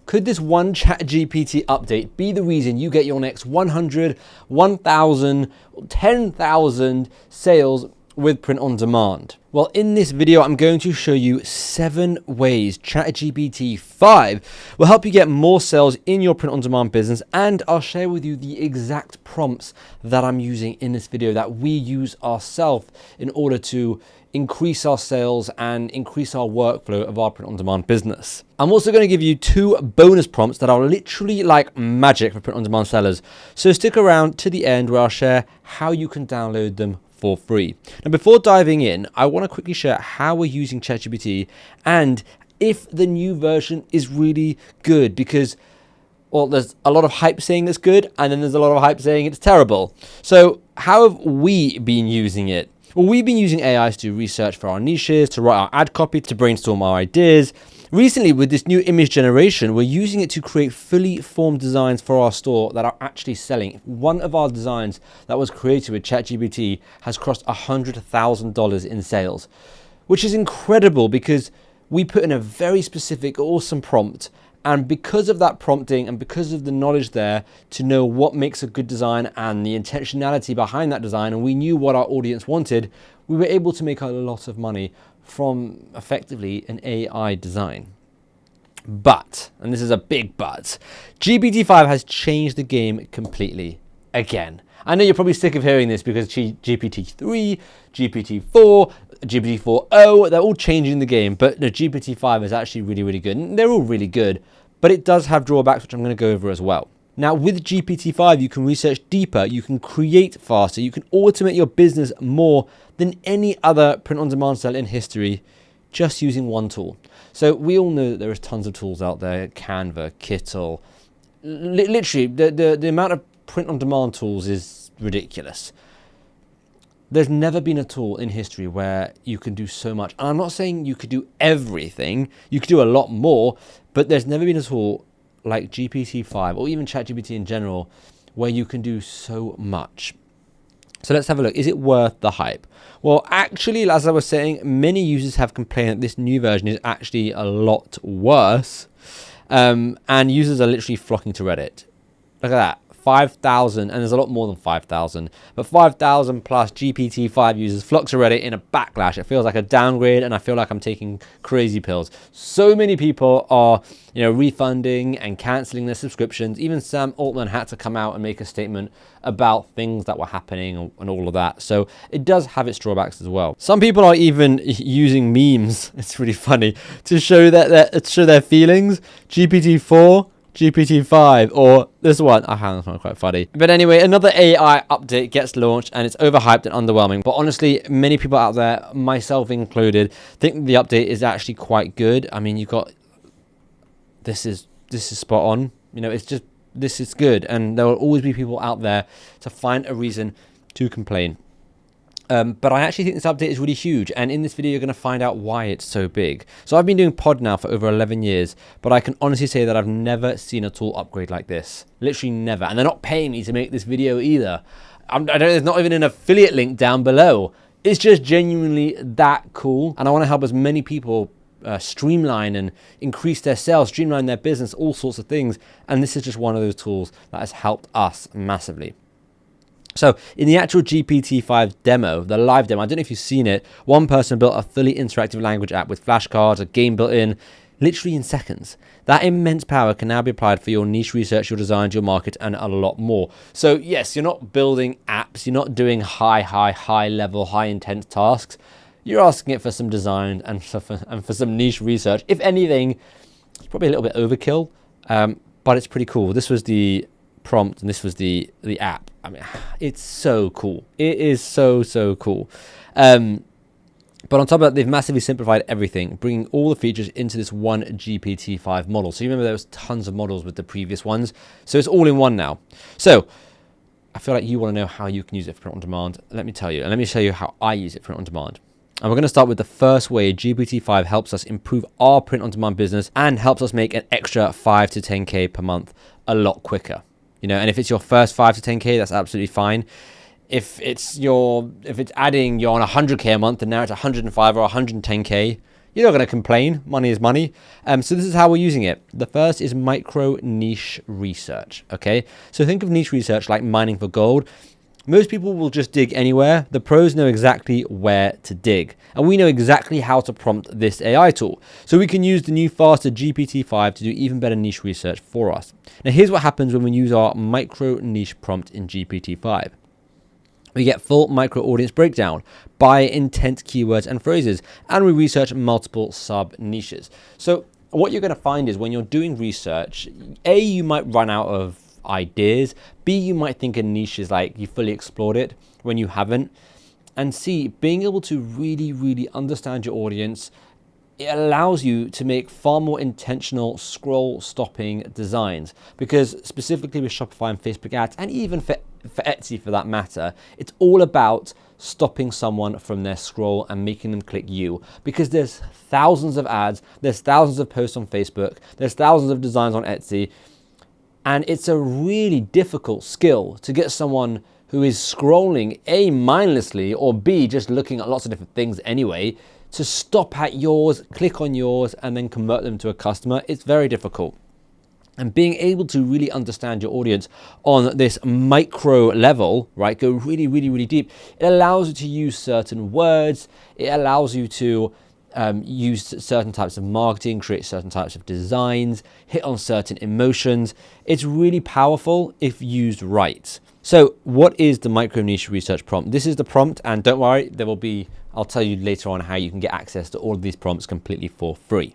Could this one ChatGPT update be the reason you get your next 100, 1,000, 10,000 sales with print on demand? Well, in this video, I'm going to show you 7 ways ChatGPT 5 will help you get more sales in your print on demand business. And I'll share with you the exact prompts that I'm using in this video that we use ourselves in order to increase our sales and increase our workflow of our print on demand business. I'm also going to give you 2 bonus prompts that are literally like magic for print on demand sellers. So stick around to the end where I'll share how you can download them for free. Now, before diving in, I want to quickly share how we're using ChatGPT and if the new version is really good, because, well, there's a lot of hype saying it's good and then there's a lot of hype saying it's terrible. So how have we been using it? Well, we've been using AI to do research for our niches, to write our ad copy, to brainstorm our ideas. Recently, with this new image generation, we're using it to create fully formed designs for our store that are actually selling. One of our designs that was created with ChatGPT has crossed $100,000 in sales, which is incredible because we put in a very specific, awesome prompt. And because of that prompting and because of the knowledge there to know what makes a good design and the intentionality behind that design, and we knew what our audience wanted, we were able to make a lot of money from effectively an AI design. But, and this is a big but, GPT-5 has changed the game completely again. I know you're probably sick of hearing this because GPT-3, GPT-4, GPT-4o, they're all changing the game, but no, GPT-5 is actually really, really good. And they're all really good, but it does have drawbacks, which I'm going to go over as well. Now, with GPT-5, you can research deeper, you can create faster, you can automate your business more than any other print-on-demand seller in history, just using one tool. So we all know that there is tons of tools out there, Canva, Kittle. Literally, the amount of print-on-demand tools is ridiculous. There's never been a tool in history where you can do so much. And I'm not saying you could do everything, you could do a lot more, but there's never been a tool like GPT-5 or even ChatGPT in general where you can do so much. So let's have a look. Is it worth the hype? Well, actually, as I was saying, many users have complained that this new version is actually a lot worse. And users are literally flocking to Reddit. Look at that. 5,000, and there's a lot more than 5,000, but 5,000 plus GPT-5 users flock to Reddit in a backlash. It feels like a downgrade, and I feel like I'm taking crazy pills. So many people are, refunding and canceling their subscriptions. Even Sam Altman had to come out and make a statement about things that were happening and all of that. So it does have its drawbacks as well. Some people are even using memes. It's really funny to show their feelings. GPT-4. GPT-5 or this one. I found this one quite funny. But anyway, another AI update gets launched and it's overhyped and underwhelming. But honestly, many people out there, myself included, think the update is actually quite good. I mean, you've got this is spot on. This is good, and there will always be people out there to find a reason to complain. But I actually think this update is really huge, and in this video you're going to find out why it's so big. So I've been doing pod now for over 11 years, but I can honestly say that I've never seen a tool upgrade like this. Literally never. And they're not paying me to make this video either. There's not even an affiliate link down below. It's just genuinely that cool, and I want to help as many people streamline and increase their sales, streamline their business, all sorts of things, and this is just one of those tools that has helped us massively. So in the actual GPT-5 demo, the live demo, I don't know if you've seen it, one person built a fully interactive language app with flashcards, a game built in, literally in seconds. That immense power can now be applied for your niche research, your designs, your market, and a lot more. So yes, you're not building apps, you're not doing high level, high intense tasks. You're asking it for some design and for some niche research. If anything, it's probably a little bit overkill, but it's pretty cool. This was the prompt and this was the app. I mean, it's so cool. It is so cool. But on top of that, they've massively simplified everything, bringing all the features into this one GPT-5 model. So you remember there was tons of models with the previous ones. So it's all in one now. So I feel like you want to know how you can use it for print on demand. Let me tell you, and let me show you how I use it for print on demand. And we're going to start with the first way GPT-5 helps us improve our print on demand business and helps us make an extra 5 to 10K per month a lot quicker. And if it's your first 5 to 10K, that's absolutely fine. If it's adding you're on 100K a month and now it's 105 or 110K, you're not going to complain. Money is money. So this is how we're using it. The first is micro niche research. Okay, so think of niche research like mining for gold. Most people will just dig anywhere. The pros know exactly where to dig. And we know exactly how to prompt this AI tool. So we can use the new faster GPT-5 to do even better niche research for us. Now here's what happens when we use our micro niche prompt in GPT-5. We get full micro audience breakdown by intent keywords and phrases, and we research multiple sub niches. So what you're going to find is when you're doing research, A, you might run out of ideas. B, you might think a niche is like you fully explored it when you haven't. And C, being able to really understand your audience, it allows you to make far more intentional scroll stopping designs, because specifically with Shopify and Facebook ads, and even for Etsy for that matter, it's all about stopping someone from their scroll and making them click you, because there's thousands of ads, there's thousands of posts on Facebook, there's thousands of designs on Etsy. And it's a really difficult skill to get someone who is scrolling A, mindlessly, or B, just looking at lots of different things anyway, to stop at yours, click on yours, and then convert them to a customer. It's very difficult. And being able to really understand your audience on this micro level, right, go really deep, it allows you to use certain words, it allows you to use certain types of marketing, create certain types of designs, hit on certain emotions. It's really powerful if used right. So what is the micro niche research prompt? This is the prompt, and don't worry, I'll tell you later on how you can get access to all of these prompts completely for free.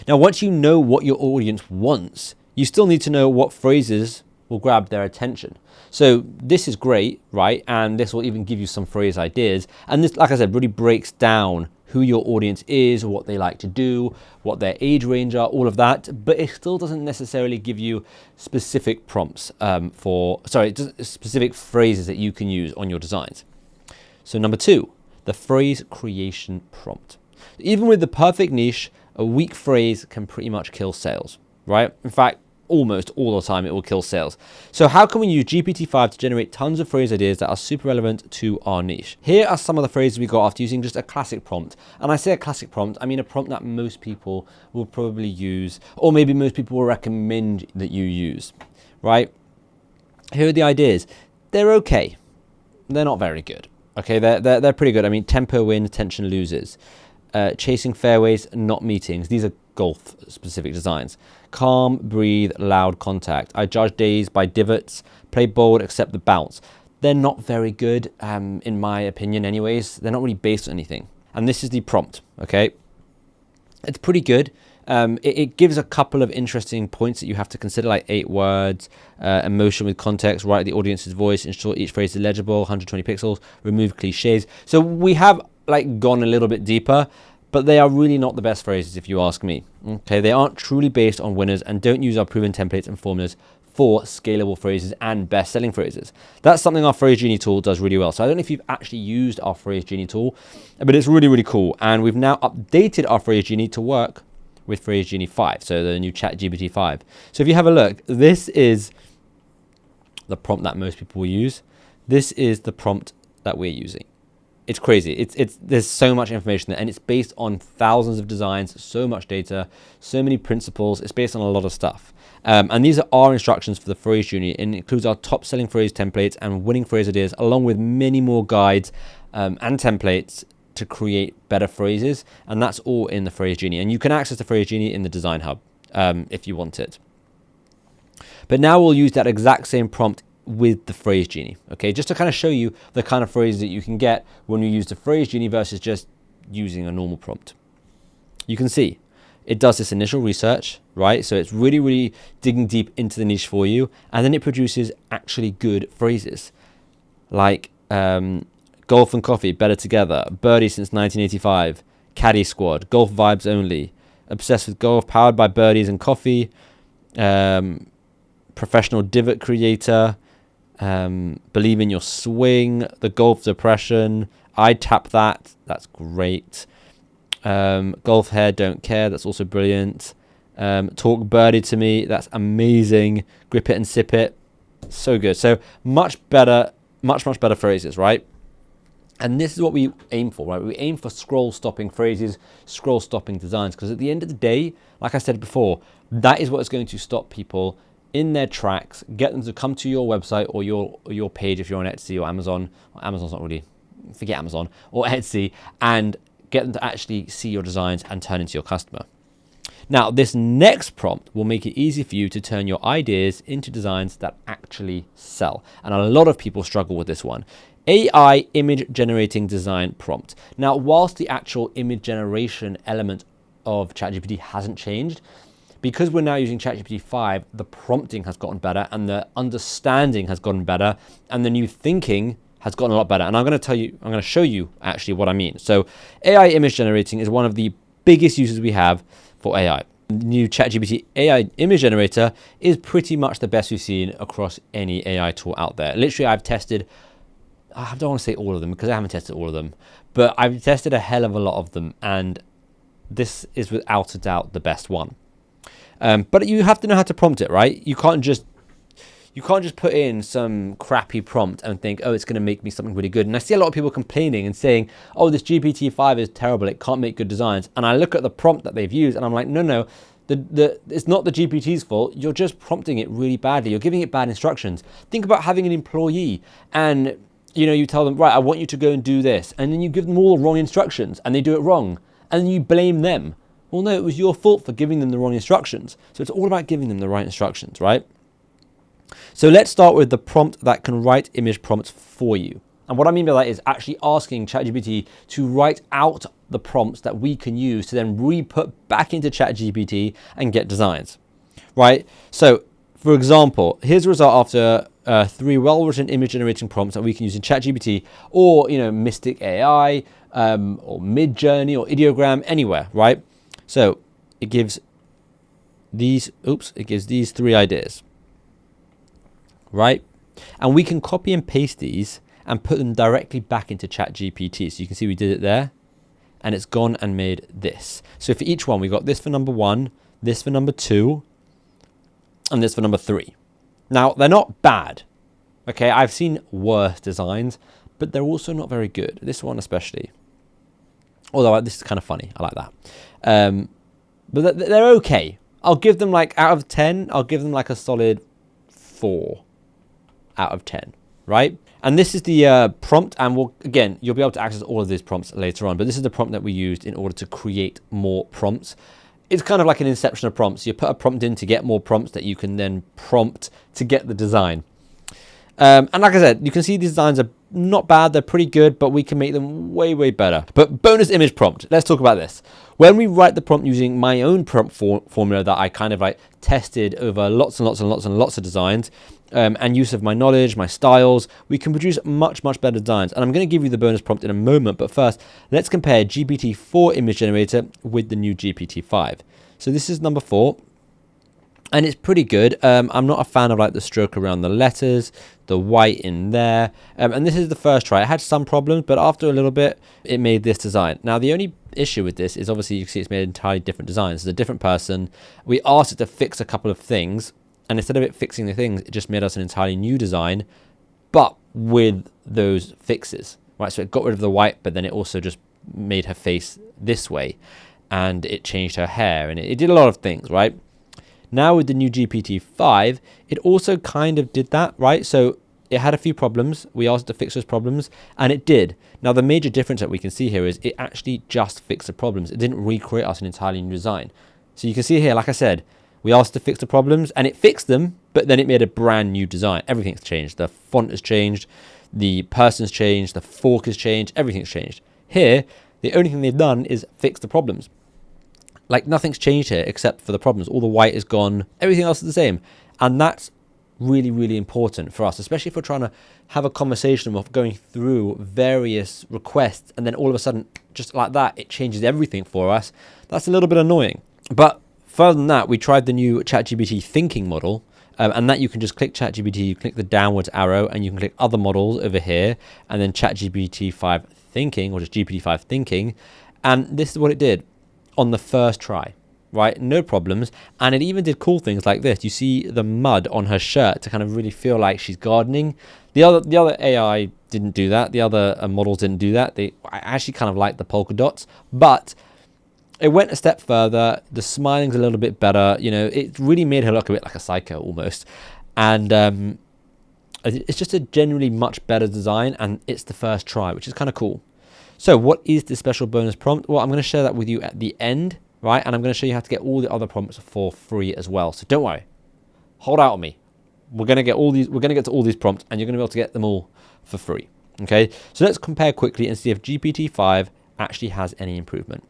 Now, once you know what your audience wants, you still need to know what phrases will grab their attention. So this is great, right? And this will even give you some phrase ideas. And this, like I said, really breaks down who your audience is, what they like to do, what their age range are, all of that. But it still doesn't necessarily give you specific prompts specific phrases that you can use on your designs. So number 2, the phrase creation prompt. Even with the perfect niche, a weak phrase can pretty much kill sales, right? In fact, almost all the time it will kill sales. So how can we use GPT-5 to generate tons of phrase ideas that are super relevant to our niche? Here are some of the phrases we got after using just a classic prompt. And I say a classic prompt, I mean a prompt that most people will probably use, or maybe most people will recommend that you use, right? Here are the ideas. They're okay. They're not very good. Okay, they're pretty good. I mean, tempo wins, tension loses. Chasing fairways, not meetings. These are golf specific designs. Calm, breathe, loud contact. I judge days by divots. Play bold, accept the bounce. They're not very good, in my opinion anyways. They're not really based on anything. And this is the prompt, okay? It's pretty good. It gives a couple of interesting points that you have to consider, like 8 words, emotion with context, write the audience's voice, ensure each phrase is legible, 120 pixels, remove cliches. So we have like gone a little bit deeper, but they are really not the best phrases if you ask me. Okay, they aren't truly based on winners and don't use our proven templates and formulas for scalable phrases and best-selling phrases. That's something our Phrase Genie tool does really well. So I don't know if you've actually used our Phrase Genie tool, but it's really cool. And we've now updated our Phrase Genie to work with Phrase Genie 5, so the new ChatGPT 5. So if you have a look, this is the prompt that most people will use. This is the prompt that we're using. It's crazy. There's so much information there, and it's based on thousands of designs, so much data, so many principles. It's based on a lot of stuff. And these are our instructions for the Phrase Genie, and it includes our top-selling phrase templates and winning phrase ideas, along with many more guides and templates to create better phrases. And that's all in the Phrase Genie. And you can access the Phrase Genie in the Design Hub if you want it. But now we'll use that exact same prompt with the Phrase Genie, okay, just to kind of show you the kind of phrases that you can get when you use the Phrase Genie versus just using a normal prompt. You can see it does this initial research, right? So it's really digging deep into the niche for you, and then it produces actually good phrases like golf and coffee, better together, birdie since 1985, caddy squad, golf vibes only, obsessed with golf, powered by birdies and coffee, professional divot creator, believe in your swing, the golf depression, I tap that, that's great. Golf hair, don't care, that's also brilliant. Talk birdie to me, that's amazing. Grip it and sip it, so good. So much better phrases, right? And this is what we aim for, right? We aim for scroll stopping phrases, scroll stopping designs, because at the end of the day, like I said before, that is what is going to stop people in their tracks, get them to come to your website or your page if you're on Etsy or Amazon. Well, Amazon's not really, forget Amazon, or Etsy, and get them to actually see your designs and turn into your customer. Now, this next prompt will make it easy for you to turn your ideas into designs that actually sell. And a lot of people struggle with this one. AI image generating design prompt. Now, whilst the actual image generation element of ChatGPT hasn't changed, because we're now using ChatGPT 5, the prompting has gotten better and the understanding has gotten better and the new thinking has gotten a lot better. And I'm going to show you actually what I mean. So AI image generating is one of the biggest uses we have for AI. The new ChatGPT AI image generator is pretty much the best we've seen across any AI tool out there. Literally, I've tested, I don't want to say all of them because I haven't tested all of them, but I've tested a hell of a lot of them, and this is without a doubt the best one. But you have to know how to prompt it, right? You can't just put in some crappy prompt and think, oh, it's going to make me something really good. And I see a lot of people complaining and saying, oh, this GPT-5 is terrible, it can't make good designs. And I look at the prompt that they've used and I'm like, no, it's not the GPT's fault. You're just prompting it really badly. You're giving it bad instructions. Think about having an employee and you tell them, right, I want you to go and do this. And then you give them all the wrong instructions and they do it wrong. And then you blame them. Well, no, it was your fault for giving them the wrong instructions. So it's all about giving them the right instructions, right? So let's start with the prompt that can write image prompts for you. And what I mean by that is actually asking ChatGPT to write out the prompts that we can use to then re-put back into ChatGPT and get designs, right? So for example, here's a result after 3 well-written image generating prompts that we can use in ChatGPT or, Mystic AI or Midjourney or Ideogram, anywhere, right? So it gives these 3 ideas, right? And we can copy and paste these and put them directly back into ChatGPT. So you can see we did it there and it's gone and made this. So for each one, we got this for number 1, this for number 2, and this for number 3. Now, they're not bad. Okay, I've seen worse designs, but they're also not very good. This one especially. Although this is kind of funny. I like that. But they're okay. I'll give them out of 10, I'll give them a solid 4 out of 10, right? And this is the prompt, and you'll be able to access all of these prompts later on, but this is the prompt that we used in order to create more prompts. It's kind of like an inception of prompts. You put a prompt in to get more prompts that you can then prompt to get the design. And like I said, you can see these designs are not bad. They're pretty good, but we can make them way, way better. But bonus image prompt. Let's talk about this. When we write the prompt using my own prompt formula that I kind of tested over lots and lots of designs, and use of my knowledge, my styles, we can produce much, much better designs. And I'm going to give you the bonus prompt in a moment. But first, let's compare GPT-4 image generator with the new GPT-5. So this is number 4. And it's pretty good. I'm not a fan of the stroke around the letters, the white in there. And this is the first try. I had some problems, but after a little bit, it made this design. Now, the only issue with this is obviously you can see it's made entirely different designs. It's a different person. We asked it to fix a couple of things. And instead of it fixing the things, it just made us an entirely new design, but with those fixes, right? So it got rid of the white, but then it also just made her face this way. And it changed her hair. And it did a lot of things, right? Now with the new GPT-5, it also kind of did that, right? So it had a few problems. We asked it to fix those problems, and it did. Now, the major difference that we can see here is it actually just fixed the problems. It didn't recreate us an entirely new design. So you can see here, like I said, we asked it to fix the problems, and it fixed them, but then it made a brand new design. Everything's changed. The font has changed. The person's changed. The fork has changed. Everything's changed. Here, the only thing they've done is fix the problems. Nothing's changed here except for the problems. All the white is gone. Everything else is the same. And that's really, really important for us, especially if we're trying to have a conversation of going through various requests and then all of a sudden, just like that, it changes everything for us. That's a little bit annoying. But further than that, we tried the new ChatGPT thinking model, and that you can just click ChatGPT, you click the downwards arrow, and you can click other models over here, and then ChatGPT 5 thinking, or just GPT-5 thinking. And this is what it did on the first try. right? No problems. And it even did cool things like this. You see the mud on her shirt to kind of really feel like she's gardening. The other AI didn't do that. The other models didn't do that. I actually kind of like the polka dots, but it went a step further. The smiling's a little bit better. You know, it really made her look a bit like a psycho almost. And it's just a generally much better design, and it's the first try, which is kind of cool. So what is the special bonus prompt? Well, I'm going to share that with you at the end, right? And I'm going to show you how to get all the other prompts for free as well. So don't worry, hold out on me. We're going to get to all these prompts, and you're going to be able to get them all for free. Okay, so let's compare quickly and see if GPT-5 actually has any improvement.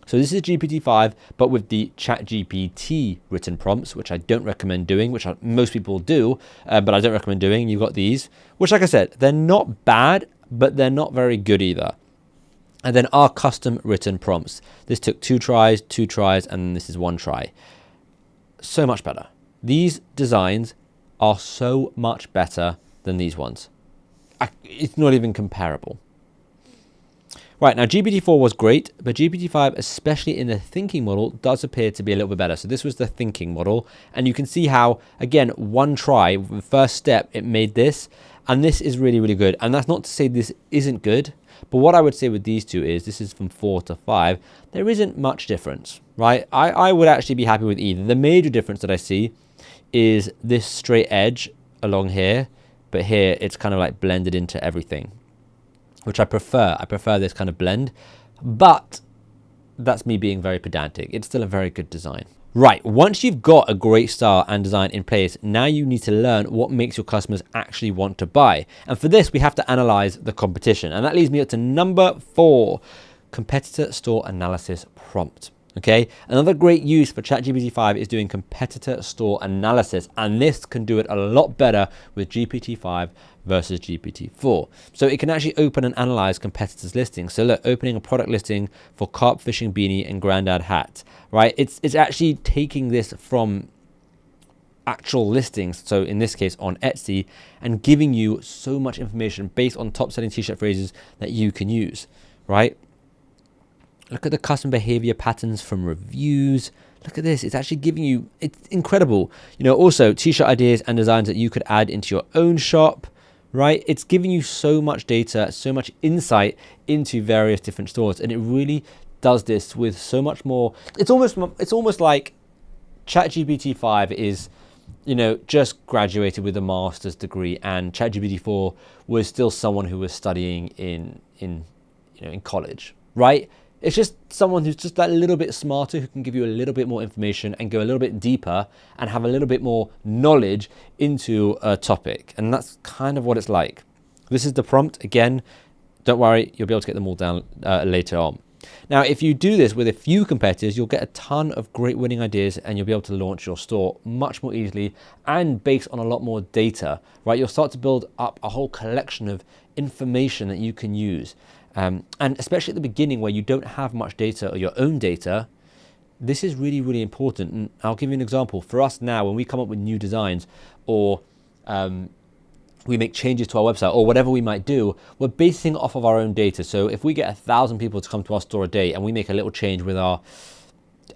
So this is GPT-5, but with the ChatGPT written prompts, which I don't recommend doing, which most people do, but I don't recommend doing. You've got these, which, like I said, they're not bad, but they're not very good either. And then our custom written prompts. This took 2 tries, and this is 1 try. So much better. These designs are so much better than these ones. It's not even comparable. Right, now GPT-4 was great, but GPT-5, especially in the thinking model, does appear to be a little bit better. So this was the thinking model, and you can see how, again, 1 try, the first step, it made this, and this is really, really good. And that's not to say this isn't good, but what I would say with these two is, this is from 4 to 5, there isn't much difference, right? I would actually be happy with either. The major difference that I see is this straight edge along here, but here it's kind of like blended into everything, which I prefer. I prefer this kind of blend, but that's me being very pedantic. It's still a very good design. Right, once you've got a great style and design in place, now you need to learn what makes your customers actually want to buy. And for this, we have to analyze the competition. And that leads me up to number 4, competitor store analysis prompt. Okay, another great use for ChatGPT-5 is doing competitor store analysis, and this can do it a lot better with GPT-5 versus GPT-4. So it can actually open and analyze competitors' listings. So look, opening a product listing for carp fishing beanie and granddad hat, right? It's actually taking this from actual listings, so in this case on Etsy, and giving you so much information based on top selling t-shirt phrases that you can use, right? Look at the customer behavior patterns from reviews. Look at this. It's actually giving you, it's incredible. You know, also t-shirt ideas and designs that you could add into your own shop, right? It's giving you so much data, so much insight into various different stores. And it really does this with so much more. It's almost like ChatGPT-5 is, you know, just graduated with a master's degree, and ChatGPT-4 was still someone who was studying in college, right? It's just someone who's just that little bit smarter, who can give you a little bit more information and go a little bit deeper and have a little bit more knowledge into a topic. And that's kind of what it's like. This is the prompt. Again, don't worry, you'll be able to get them all down later on. Now, if you do this with a few competitors, you'll get a ton of great winning ideas, and you'll be able to launch your store much more easily and based on a lot more data, right? You'll start to build up a whole collection of information that you can use. And especially at the beginning where you don't have much data or your own data, this is really, really important. And I'll give you an example. For us now, when we come up with new designs, or we make changes to our website, or whatever we might do, we're basing off of our own data. So if we get 1,000 people to come to our store a day and we make a little change with our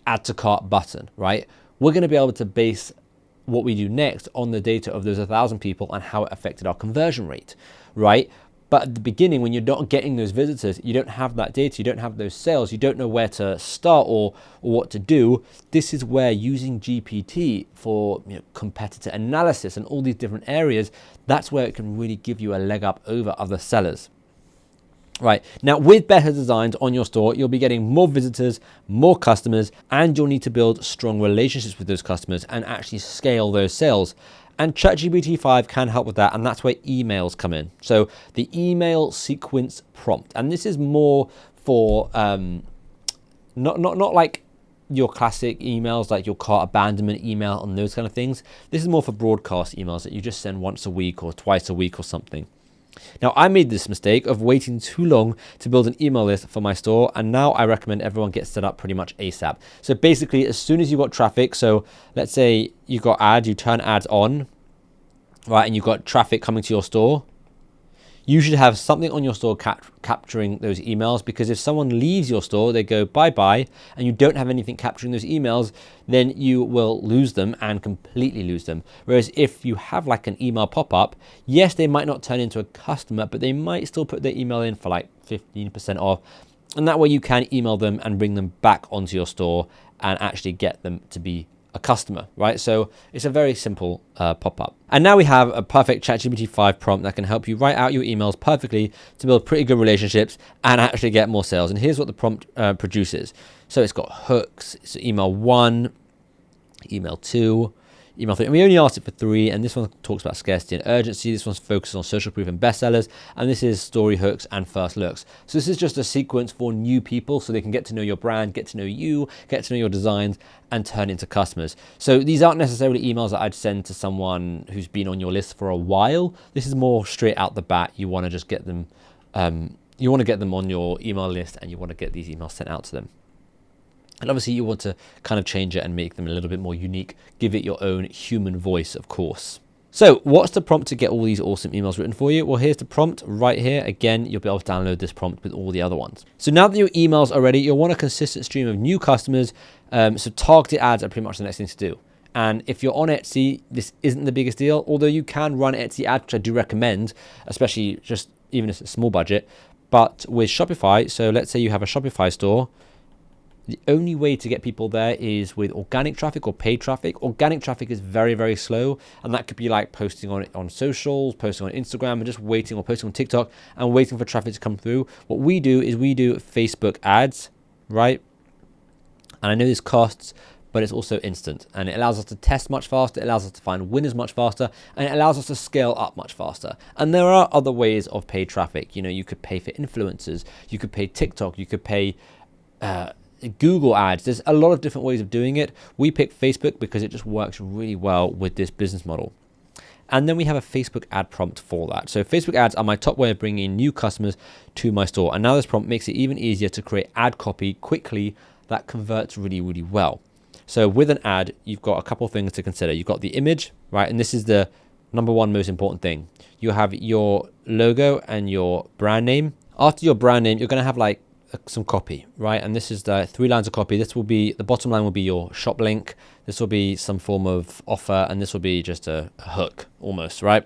add to cart button, right? We're going to be able to base what we do next on the data of those 1,000 people and how it affected our conversion rate, right? But at the beginning, when you're not getting those visitors, you don't have that data, you don't have those sales, you don't know where to start or what to do. This is where using GPT for competitor analysis and all these different areas, that's where it can really give you a leg up over other sellers. Right, now with better designs on your store, you'll be getting more visitors, more customers, and you'll need to build strong relationships with those customers and actually scale those sales. And ChatGPT-5 can help with that, and that's where emails come in. So the email sequence prompt, and this is more for not like your classic emails, like your cart abandonment email and those kind of things. This is more for broadcast emails that you just send once a week or twice a week or something. Now, I made this mistake of waiting too long to build an email list for my store, and now I recommend everyone get set up pretty much ASAP. So basically, as soon as you got traffic, so let's say you got ads, you turn ads on, right, and you've got traffic coming to your store, you should have something on your store capturing those emails, because if someone leaves your store, they go bye-bye, and you don't have anything capturing those emails, then you will lose them and completely lose them. Whereas if you have like an email pop-up, yes, they might not turn into a customer, but they might still put their email in for like 15% off. And that way you can email them and bring them back onto your store and actually get them to be a customer, right? So it's a very simple pop-up. And now we have a perfect ChatGPT 5 prompt that can help you write out your emails perfectly to build pretty good relationships and actually get more sales. And here's what the prompt produces. So it's got hooks. It's email 1, email 2, email 3. And we only asked it for 3, and this one talks about scarcity and urgency. This one's focuses on social proof and bestsellers, and this is story hooks and first looks. So this is just a sequence for new people so they can get to know your brand, get to know you, get to know your designs, and turn into customers. So these aren't necessarily emails that I'd send to someone who's been on your list for a while. This is more straight out the bat. You want to just get them, you want to get them on your email list, and you want to get these emails sent out to them. And obviously you want to kind of change it and make them a little bit more unique. Give it your own human voice, of course. So what's the prompt to get all these awesome emails written for you? Well, here's the prompt right here. Again, you'll be able to download this prompt with all the other ones. So now that your emails are ready, you'll want a consistent stream of new customers. So targeted ads are pretty much the next thing to do. And if you're on Etsy, this isn't the biggest deal, although you can run Etsy ads, which I do recommend, especially just even if it's a small budget. But with Shopify, so let's say you have a Shopify store, the only way to get people there is with organic traffic or paid traffic. Organic traffic is very, very slow, and that could be like posting on it on socials, posting on Instagram, and just waiting, or posting on TikTok and waiting for traffic to come through. What we do is we do Facebook ads, right? And I know this costs, but it's also instant, and it allows us to test much faster, it allows us to find winners much faster, and it allows us to scale up much faster. And there are other ways of paid traffic. You know, you could pay for influencers, you could pay TikTok, you could pay Google ads. There's a lot of different ways of doing it. We pick Facebook because it just works really well with this business model. And then we have a Facebook ad prompt for that. So Facebook ads are my top way of bringing in new customers to my store. And now this prompt makes it even easier to create ad copy quickly that converts really, really well. So with an ad, you've got a couple of things to consider. You've got the image, right? And this is the number one most important thing. You have your logo and your brand name. After your brand name, you're going to have like some copy, right? And this is the 3 lines of copy. This will be, the bottom line will be your shop link. This will be some form of offer, and this will be just a hook almost, right?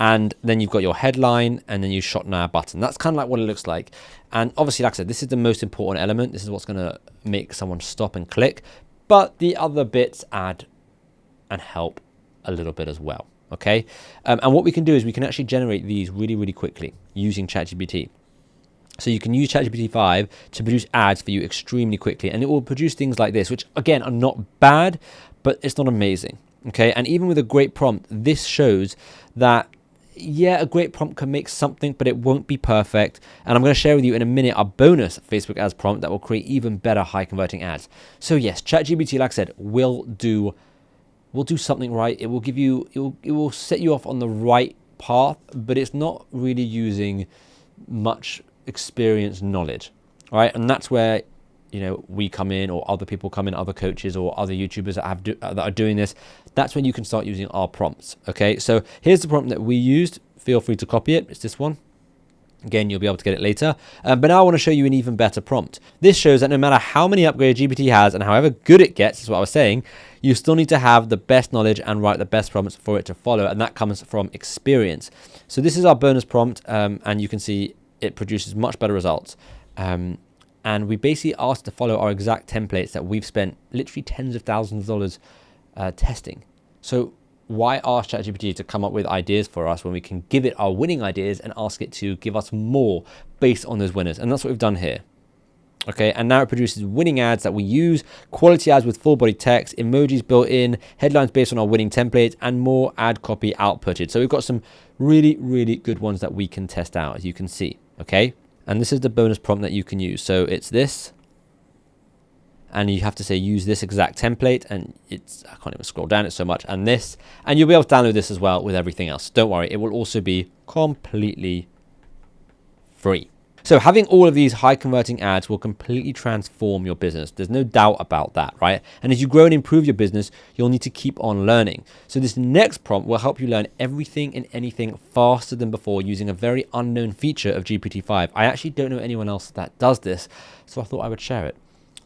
And then you've got your headline, and then you shop now button. That's kind of like what it looks like. And obviously, like I said, this is the most important element. This is what's going to make someone stop and click. But the other bits add and help a little bit as well, okay? And what we can do is we can actually generate these really, really quickly using ChatGPT. So you can use ChatGPT 5 to produce ads for you extremely quickly, and it will produce things like this, which again are not bad, but it's not amazing, okay? And even with a great prompt, this shows that, yeah, a great prompt can make something, but it won't be perfect. And I'm going to share with you in a minute our bonus Facebook ads prompt that will create even better high converting ads. So yes, ChatGPT, like I said, will do something right. It will give you, it will set you off on the right path, but it's not really using much experience knowledge, right? And that's where, you know, we come in, or other people come in, other coaches or other YouTubers that are doing this. That's when you can start using our prompts, okay? So here's the prompt that we used. Feel free to copy it. It's this one. Again, you'll be able to get it later. But now I want to show you an even better prompt. This shows that no matter how many upgrades GPT has and however good it gets, is what I was saying, you still need to have the best knowledge and write the best prompts for it to follow. And that comes from experience. So this is our bonus prompt, and you can see it produces much better results. And we basically asked to follow our exact templates that we've spent literally tens of thousands of dollars testing. So why ask ChatGPT to come up with ideas for us when we can give it our winning ideas and ask it to give us more based on those winners? And that's what we've done here. Okay, and now it produces winning ads that we use, quality ads with full body text, emojis built in, headlines based on our winning templates, and more ad copy outputted. So we've got some really, really good ones that we can test out, as you can see. Okay, and this is the bonus prompt that you can use. So it's this, and you have to say use this exact template, and it's, I can't even scroll down, it's so much, and this, and you'll be able to download this as well with everything else. Don't worry, it will also be completely free. So having all of these high converting ads will completely transform your business. There's no doubt about that, right? And as you grow and improve your business, you'll need to keep on learning. So this next prompt will help you learn everything and anything faster than before using a very unknown feature of GPT-5. I actually don't know anyone else that does this, so I thought I would share it.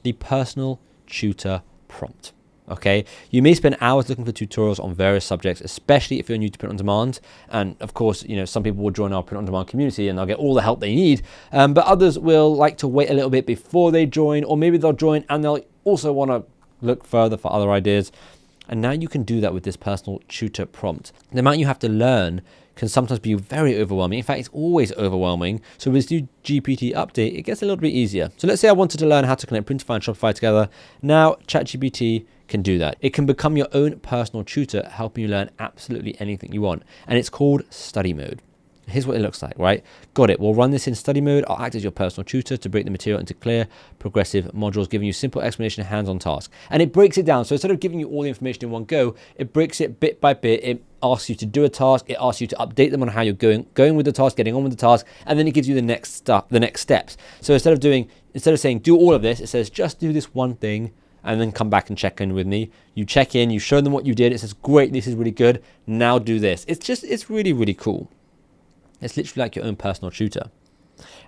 The personal tutor prompt. Okay, you may spend hours looking for tutorials on various subjects, especially if you're new to print on demand. And of course, some people will join our print on demand community and they'll get all the help they need. But others will like to wait a little bit before they join, or maybe they'll join and they'll also want to look further for other ideas. And now you can do that with this personal tutor prompt. The amount you have to learn can sometimes be very overwhelming. In fact, it's always overwhelming. So with this new GPT update, it gets a little bit easier. So let's say I wanted to learn how to connect Printify and Shopify together. Now ChatGPT can do that. It can become your own personal tutor, helping you learn absolutely anything you want. And it's called study mode. Here's what it looks like, right? Got it. We'll run this in study mode. I'll act as your personal tutor to break the material into clear, progressive modules, giving you simple explanation and hands-on tasks. And it breaks it down. So instead of giving you all the information in one go, it breaks it bit by bit. It asks you to do a task. It asks you to update them on how you're going with the task, getting on with the task, and then it gives you the next steps. So instead of saying do all of this, it says just do this one thing and then come back and check in with me. You check in, you show them what you did. It says, great, this is really good. Now do this. It's really, really cool. It's literally like your own personal tutor.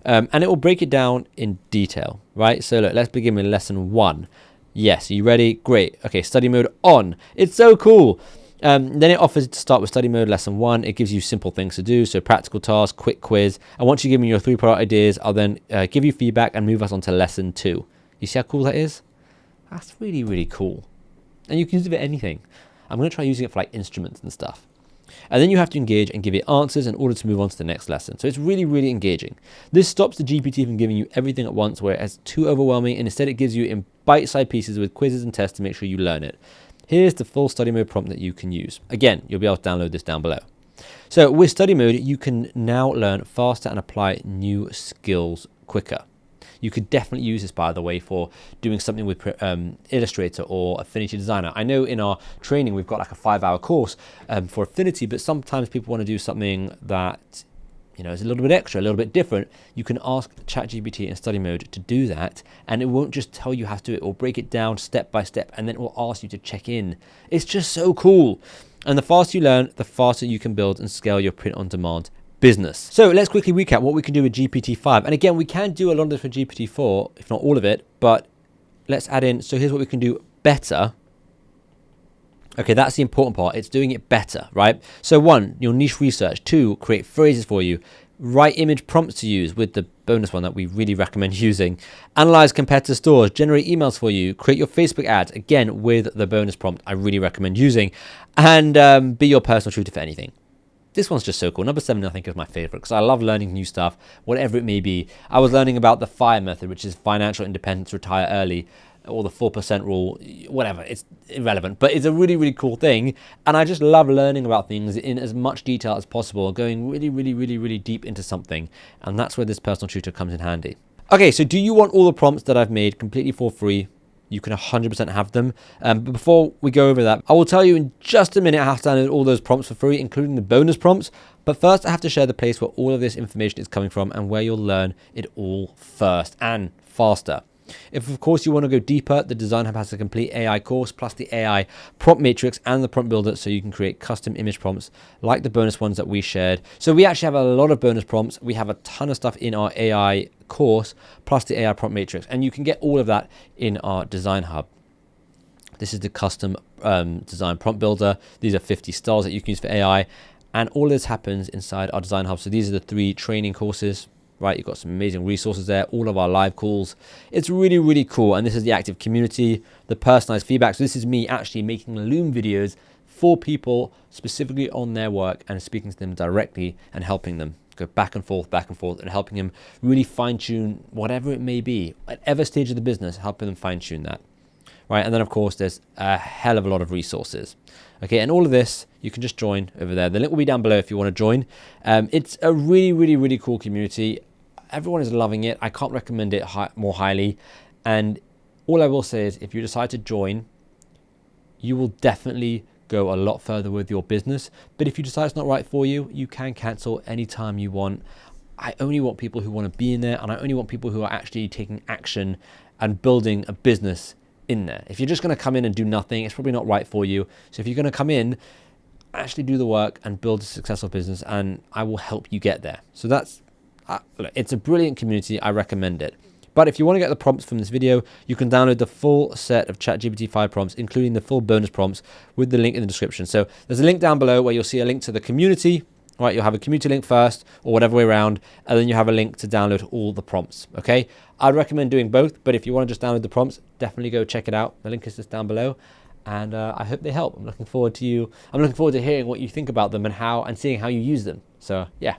And it will break it down in detail, right? So look, let's begin with lesson 1. Yes, are you ready? Great. Okay, study mode on. It's so cool. Then it offers to start with study mode, lesson 1. It gives you simple things to do. So practical tasks, quick quiz. And once you give me your 3 product ideas, I'll then give you feedback and move us on to lesson 2. You see how cool that is? That's really, really cool. And you can use it for anything. I'm going to try using it for like instruments and stuff. And then you have to engage and give it answers in order to move on to the next lesson. So it's really, really engaging. This stops the GPT from giving you everything at once where it's too overwhelming, and instead it gives you in bite-sized pieces with quizzes and tests to make sure you learn it. Here's the full study mode prompt that you can use. Again, you'll be able to download this down below. So with study mode, you can now learn faster and apply new skills quicker. You could definitely use this, by the way, for doing something with Illustrator or Affinity Designer. I know in our training, we've got like a 5-hour course for Affinity, but sometimes people want to do something that, is a little bit extra, a little bit different. You can ask ChatGPT in study mode to do that, and it won't just tell you how to do it. It will break it down step by step, and then it will ask you to check in. It's just so cool. And the faster you learn, the faster you can build and scale your print-on-demand business. So let's quickly recap what we can do with GPT-5. And again, we can do a lot of this with GPT-4, if not all of it, but let's add in. So here's what we can do better. Okay, that's the important part. It's doing it better, right? So 1, your niche research. 2, create phrases for you. Write image prompts to use with the bonus one that we really recommend using. Analyze competitor stores. Generate emails for you. Create your Facebook ads, again, with the bonus prompt I really recommend using. And be your personal tutor for anything. This one's just so cool. Number 7, I think, is my favorite because I love learning new stuff, whatever it may be. I was learning about the FIRE method, which is financial independence, retire early, or the 4% rule, whatever. It's irrelevant, but it's a really, really cool thing. And I just love learning about things in as much detail as possible, going really, really, really, really deep into something. And that's where this personal tutor comes in handy. Okay, so do you want all the prompts that I've made completely for free? You can 100% have them. But before we go over that, I will tell you in just a minute how to download all those prompts for free, including the bonus prompts. But first, I have to share the place where all of this information is coming from and where you'll learn it all first and faster. If, of course, you want to go deeper, the Design Hub has a complete AI course, plus the AI prompt matrix and the prompt builder, so you can create custom image prompts like the bonus ones that we shared. So we actually have a lot of bonus prompts. We have a ton of stuff in our AI course, plus the AI prompt matrix, and you can get all of that in our Design Hub. This is the custom design prompt builder. These are 50 styles that you can use for AI, and all of this happens inside our Design Hub. So these are the 3 training courses. Right, you've got some amazing resources there, all of our live calls. It's really, really cool. And this is the active community, the personalized feedback. So this is me actually making Loom videos for people specifically on their work and speaking to them directly and helping them go back and forth, and helping them really fine tune whatever it may be, at every stage of the business, helping them fine tune that. Right, and then of course, there's a hell of a lot of resources. Okay, and all of this, you can just join over there. The link will be down below if you want to join. It's a really, really, really cool community. Everyone is loving it. I can't recommend it more highly. And all I will say is if you decide to join, you will definitely go a lot further with your business. But if you decide it's not right for you, you can cancel anytime you want. I only want people who want to be in there, and I only want people who are actually taking action and building a business in there. If you're just going to come in and do nothing, it's probably not right for you. So if you're going to come in, actually do the work and build a successful business, and I will help you get there. So that's, it's a brilliant community. I recommend it. But if you want to get the prompts from this video, you can download the full set of ChatGPT 5 prompts, including the full bonus prompts, with the link in the description. So there's a link down below where you'll see a link to the community, right? You'll have a community link first, or whatever way around, and then you have a link to download all the prompts, okay? I'd recommend doing both, but if you want to just download the prompts, definitely go check it out. The link is just down below, and I hope they help. I'm looking forward to hearing what you think about them and seeing how you use them. So yeah.